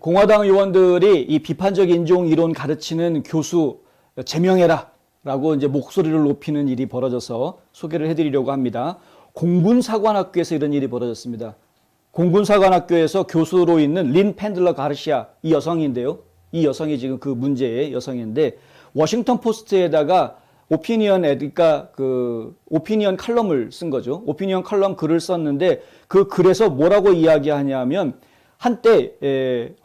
공화당 의원들이 이 비판적 인종 이론 가르치는 교수 제명해라 라고 이제 목소리를 높이는 일이 벌어져서 소개를 해드리려고 합니다. 공군사관학교에서 이런 일이 벌어졌습니다. 공군사관학교에서 교수로 있는 린 펜들러 가르시아 이 여성인데요. 이 여성이 지금 그 문제의 여성인데 워싱턴 포스트에다가 그러니까 오피니언 칼럼을 쓴 거죠. 오피니언 칼럼 글을 썼는데 그 글에서 뭐라고 이야기하냐면 한때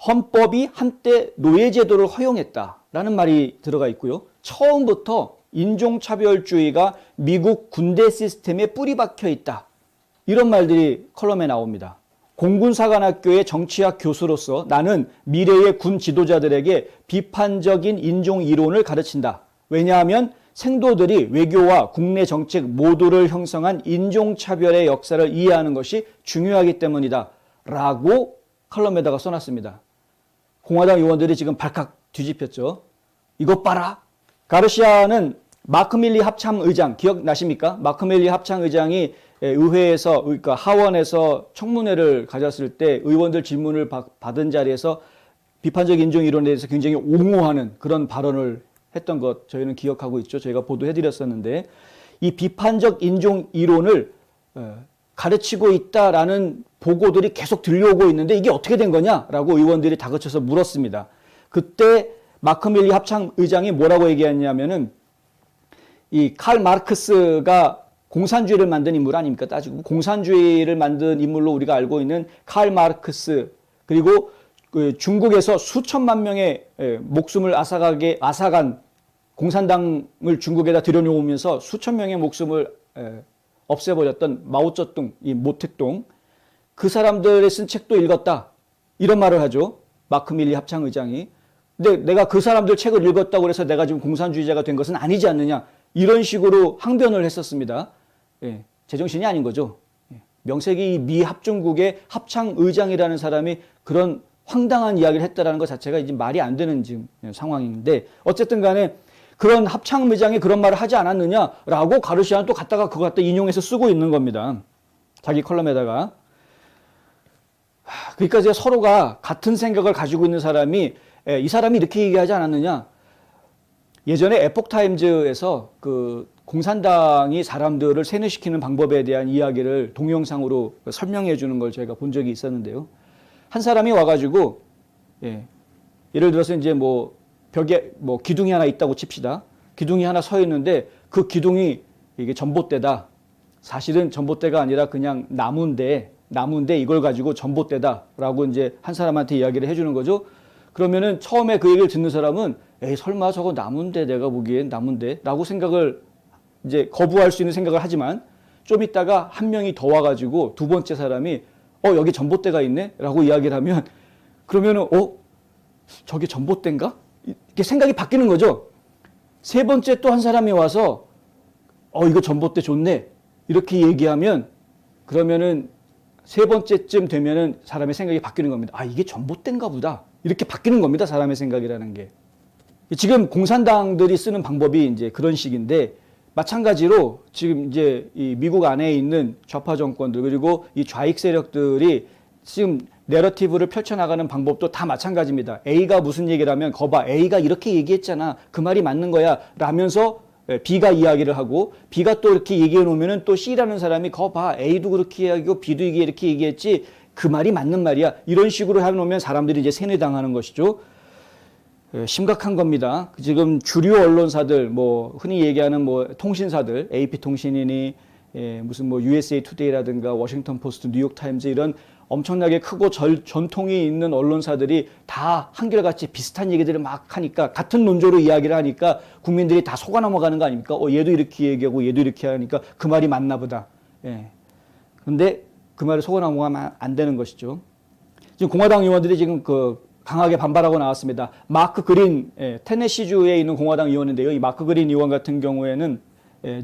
헌법이 한때 노예제도를 허용했다라는 말이 들어가 있고요. 처음부터 인종차별주의가 미국 군대 시스템에 뿌리 박혀 있다. 이런 말들이 컬럼에 나옵니다. 공군사관학교의 정치학 교수로서 나는 미래의 군 지도자들에게 비판적인 인종 이론을 가르친다. 왜냐하면 생도들이 외교와 국내 정책 모두를 형성한 인종차별의 역사를 이해하는 것이 중요하기 때문이다. 라고 컬럼에다가 써놨습니다. 공화당 의원들이 지금 발칵 뒤집혔죠. 이것 봐라. 가르시아는 마크 밀리 합참의장 기억나십니까? 마크 밀리 합참의장이 의회에서 그러니까 하원에서 청문회를 가졌을 때 의원들 질문을 받은 자리에서 비판적 인종 이론에 대해서 굉장히 옹호하는 그런 발언을 했던 것 저희는 기억하고 있죠. 저희가 보도해드렸었는데 이 비판적 인종 이론을 가르치고 있다라는 보고들이 계속 들려오고 있는데 이게 어떻게 된 거냐라고 의원들이 다그쳐서 물었습니다. 그때 마크 밀리 합참의장이 뭐라고 얘기했냐면은 이 칼 마르크스가 공산주의를 만든 인물 아닙니까? 따지고 공산주의를 만든 인물로 우리가 알고 있는 칼 마르크스 그리고 그 중국에서 수천만 명의 목숨을 앗아간 공산당을 중국에다 들여놓으면서 수천 명의 목숨을 없애버렸던 마오쩌둥, 이 모택동 그 사람들의 쓴 책도 읽었다. 이런 말을 하죠. 마크 밀리 합참의장이. 근데 내가 그 사람들 책을 읽었다고 해서 내가 지금 공산주의자가 된 것은 아니지 않느냐. 이런 식으로 항변을 했었습니다. 예, 제정신이 아닌 거죠. 예, 명색이 미 합중국의 합창의장이라는 사람이 그런 황당한 이야기를 했다라는 것 자체가 이제 말이 안 되는 지금 상황인데 어쨌든 간에 그런 합창의장이 그런 말을 하지 않았느냐라고 가르시아는 또 갖다가 그거 갖다 인용해서 쓰고 있는 겁니다. 자기 컬럼에다가. 그러니까 이제 서로가 같은 생각을 가지고 있는 사람이 이 사람이 이렇게 얘기하지 않았느냐. 예전에 에폭타임즈에서 그 공산당이 사람들을 세뇌시키는 방법에 대한 이야기를 동영상으로 설명해 주는 걸 저희가 본 적이 있었는데요. 한 사람이 와가지고 예를 들어서 이제 뭐 벽에 뭐 기둥이 하나 있다고 칩시다. 기둥이 하나 서 있는데 그 기둥이 이게 전봇대다. 사실은 전봇대가 아니라 그냥 나무인데 이걸 가지고 전봇대다라고 이제 한 사람한테 이야기를 해주는 거죠. 그러면은 처음에 그 얘기를 듣는 사람은 에이 설마 저거 나무인데 내가 보기엔 나무인데라고 생각을 이제 거부할 수 있는 생각을 하지만 좀 있다가 한 명이 더 와가지고 두 번째 사람이 여기 전봇대가 있네라고 이야기를 하면 그러면은 저게 전봇대인가? 이렇게 생각이 바뀌는 거죠. 세 번째 또 한 사람이 와서 이거 전봇대 좋네 이렇게 얘기하면 그러면은 세 번째쯤 되면은 사람의 생각이 바뀌는 겁니다. 아 이게 전봇대인가 보다 이렇게 바뀌는 겁니다. 사람의 생각이라는 게. 지금 공산당들이 쓰는 방법이 이제 그런 식인데 마찬가지로 지금 이제 이 미국 안에 있는 좌파 정권들 그리고 이 좌익 세력들이 지금 내러티브를 펼쳐나가는 방법도 다 마찬가지입니다. A가 무슨 얘기를 하면 거봐 A가 이렇게 얘기했잖아. 그 말이 맞는 거야. 라면서 B가 이야기를 하고 B가 또 이렇게 얘기해 놓으면 또 C라는 사람이 거봐 A도 그렇게 이야기하고 B도 이렇게 얘기했지. 그 말이 맞는 말이야. 이런 식으로 해놓으면 사람들이 이제 세뇌당하는 것이죠. 심각한 겁니다. 지금 주류 언론사들, 뭐 흔히 얘기하는 뭐 통신사들, AP통신이니 무슨 뭐 USA 투데이라든가 워싱턴 포스트, 뉴욕 타임즈 이런 엄청나게 크고 전통이 있는 언론사들이 다 한결같이 비슷한 얘기들을 막 하니까 같은 논조로 이야기를 하니까 국민들이 다 속아 넘어가는 거 아닙니까? 얘도 이렇게 얘기하고 얘도 이렇게 하니까 그 말이 맞나 보다. 근데 그 말을 속아 넘어가면 안 되는 것이죠. 지금 공화당 의원들이 지금 강하게 반발하고 나왔습니다. 마크 그린, 테네시주에 있는 공화당 의원인데요. 이 마크 그린 의원 같은 경우에는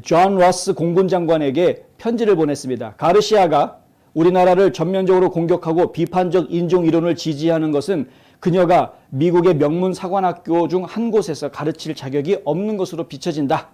존 러스 공군 장관에게 편지를 보냈습니다. 가르시아가 우리나라를 전면적으로 공격하고 비판적 인종 이론을 지지하는 것은 그녀가 미국의 명문 사관학교 중 한 곳에서 가르칠 자격이 없는 것으로 비춰진다.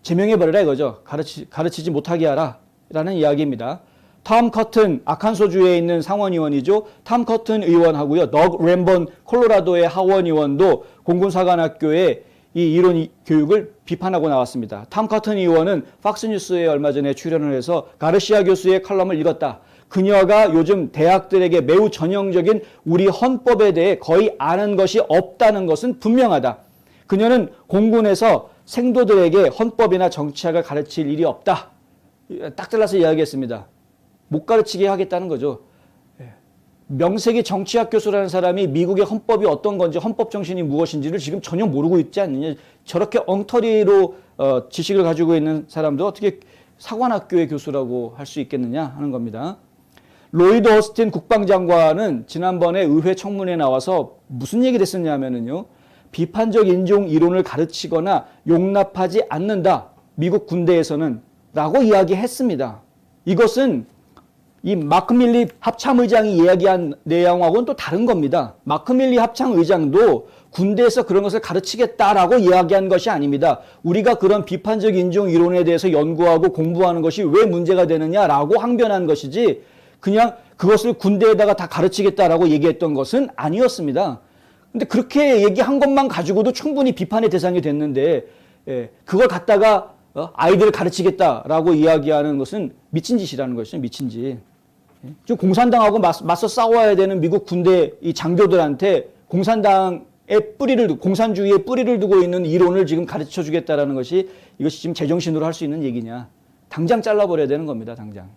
제명해버리라 이거죠. 가르치지 못하게 하라. 라는 이야기입니다. 톰 커튼, 아칸소주에 있는 상원의원이죠. 톰 커튼 의원하고요. 덕 램번 콜로라도의 하원의원도 공군사관학교에 이 이론 교육을 비판하고 나왔습니다. 톰 커튼 의원은 팍스뉴스에 얼마 전에 출연을 해서 가르시아 교수의 칼럼을 읽었다. 그녀가 요즘 대학들에게 매우 전형적인 우리 헌법에 대해 거의 아는 것이 없다는 것은 분명하다. 그녀는 공군에서 생도들에게 헌법이나 정치학을 가르칠 일이 없다. 딱 잘라서 이야기했습니다. 못 가르치게 하겠다는 거죠. 명색이 정치학 교수라는 사람이 미국의 헌법이 어떤 건지 헌법 정신이 무엇인지를 지금 전혀 모르고 있지 않느냐. 저렇게 엉터리로 지식을 가지고 있는 사람도 어떻게 사관학교의 교수라고 할 수 있겠느냐 하는 겁니다. 로이드 오스틴 국방장관은 지난번에 의회 청문회에 나와서 무슨 얘기를 했었냐면요. 비판적 인종 이론을 가르치거나 용납하지 않는다. 미국 군대에서는 라고 이야기했습니다. 이것은 이 마크 밀리 합참의장이 이야기한 내용하고는 또 다른 겁니다. 마크 밀리 합참의장도 군대에서 그런 것을 가르치겠다라고 이야기한 것이 아닙니다. 우리가 그런 비판적 인종 이론에 대해서 연구하고 공부하는 것이 왜 문제가 되느냐라고 항변한 것이지 그냥 그것을 군대에다가 다 가르치겠다라고 얘기했던 것은 아니었습니다. 근데 그렇게 얘기한 것만 가지고도 충분히 비판의 대상이 됐는데 그걸 갖다가 아이들을 가르치겠다라고 이야기하는 것은 미친 짓이라는 것이죠. 미친 짓. 지금 공산당하고 맞서 싸워야 되는 미국 군대 이 장교들한테 공산당의 뿌리를 공산주의의 뿌리를 두고 있는 이론을 지금 가르쳐 주겠다라는 것이 이것이 지금 제정신으로 할 수 있는 얘기냐. 당장 잘라버려야 되는 겁니다. 당장.